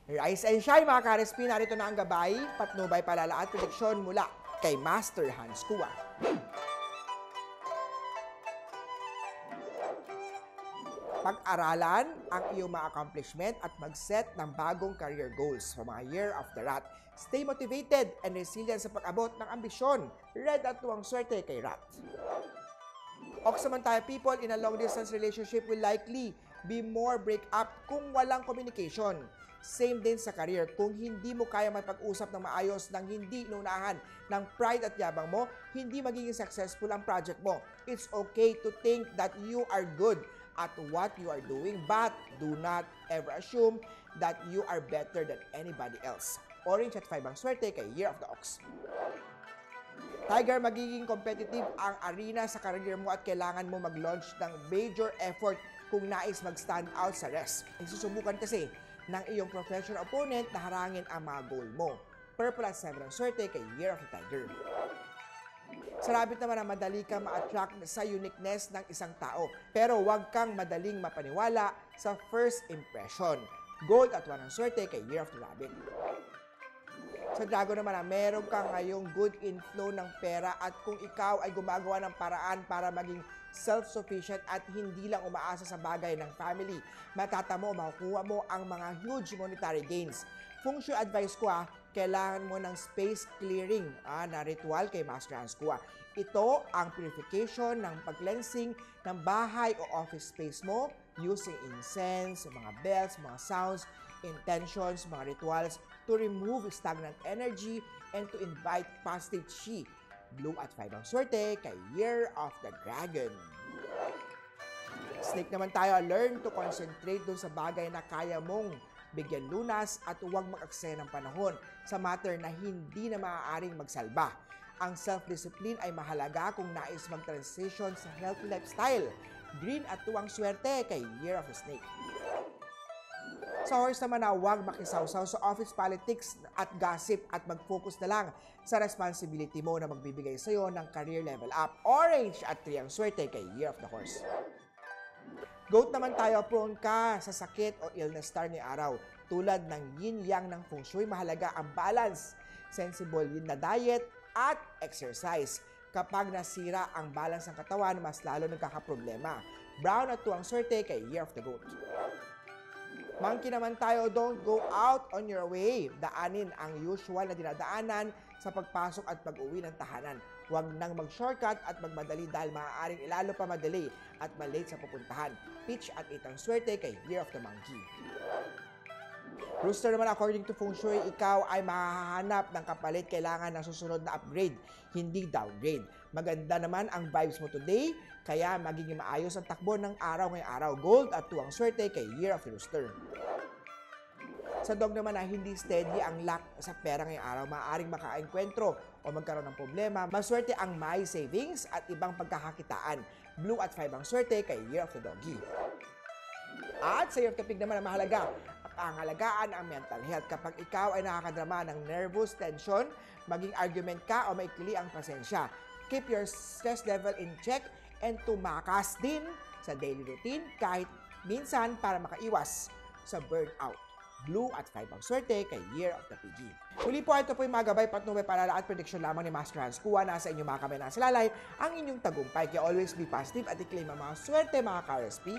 Rise and shine mga ka-RSP, narito na ang gabay, patnubay, palala at prediksyon mula kay Master Hans Kua. Pag-aralan ang iyong mga accomplishment at mag-set ng bagong career goals sa mga Year of the Rat. Stay motivated and resilient sa pag-abot ng ambisyon. Red at tuwang swerte kay Rat. Oksamantaya, people in a long-distance relationship will likely be more break-up kung walang communication. Same din sa career. Kung hindi mo kaya mapag-usap ng maayos nang hindi inunahan ng pride at yabang mo, hindi magiging successful ang project mo. It's okay to think that you are good at what you are doing, but do not ever assume that you are better than anybody else. Orange at 5 ang swerte kay Year of the Ox. Tiger, magiging competitive ang arena sa career mo at kailangan mo mag-launch ng major effort kung nais mag-stand out sa rest. Isusubukan kasi ng iyong professional opponent na harangin ang mga goal mo. Purple at 7 ang swerte kay Year of the Tiger. Sa rabbit naman, madali kang ma-attract sa uniqueness ng isang tao. Pero huwag kang madaling mapaniwala sa first impression. Gold at 1 ang swerte kay Year of the Rabbit. Sa Dragon naman, meron kang ngayong good inflow ng pera at kung ikaw ay gumagawa ng paraan para maging self-sufficient at hindi lang umaasa sa bagay ng family, matatamo, makukuha mo ang mga huge monetary gains. Feng Shui advice ko kailangan mo ng space clearing na ritual kay Master Hans Kua. Ito ang purification ng pag-cleansing ng bahay o office space mo using incense, mga bells, mga sounds, intentions, mga rituals to remove stagnant energy and to invite positive chi. Blue at 5 ang swerte kay Year of the Dragon. Snake naman tayo, learn to concentrate dun sa bagay na kaya mong bigyan lunas at huwag mag-aksaya ng panahon sa matter na hindi na maaaring magsalba. Ang self-discipline ay mahalaga kung nais mag-transition sa healthy lifestyle. Green at 2 ang swerte kay Year of the Snake. Sa horse naman na huwag makisawsaw sa office politics at gossip at mag-focus na lang sa responsibility mo na magbibigay sa iyo ng career level up. Orange at 3 ang swerte kay Year of the Horse. Goat naman tayo, prone ka sa sakit o illness star ni araw. Tulad ng yin-yang ng Feng Shui, mahalaga ang balance, sensible yin na diet at exercise. Kapag nasira ang balance ng katawan, mas lalo nagkakaproblema. Brown at 2 ang swerte kay Year of the Goat. Monkey naman tayo, don't go out on your way. Daanin ang usual na dinadaanan sa pagpasok at pag-uwi ng tahanan. Huwag nang mag-shortcut at magmadali dahil maaaring ilalo pa madali at malate sa pupuntahan. Peach at 8 ang swerte kay Year of the Monkey. Rooster naman, according to Feng Shui, ikaw ay mahahanap ng kapalit, kailangan ng susunod na upgrade, hindi downgrade. Maganda naman ang vibes mo today, kaya magiging maayos ang takbo ng araw ngayong araw. Gold at 2 ang swerte kay Year of the Rooster. Sa dog naman na hindi steady ang luck sa pera ngayong araw, maaaring makaengkwentro o magkaroon ng problema. Maswerte ang may savings at ibang pagkakakitaan. Blue at 5 ang swerte kay Year of the Doggy. At sa Year of the Pig naman, mahalaga ang halagaan ang mental health. Kapag ikaw ay nakakadrama ng nervous tension, maging argument ka o maikli ang pasensya. Keep your stress level in check and tumakas din sa daily routine kahit minsan para makaiwas sa burnout. Blue at 5 ang swerte kay Year of the Piggy. Huli po, ito po yung mga gabay, patnubay, palala at prediction lamang ni Master Hans Kua. Nasa inyong mga kamay, nasa lalay ang inyong tagumpay. Kaya always be positive at i-claim ang mga swerte mga ka-RSP.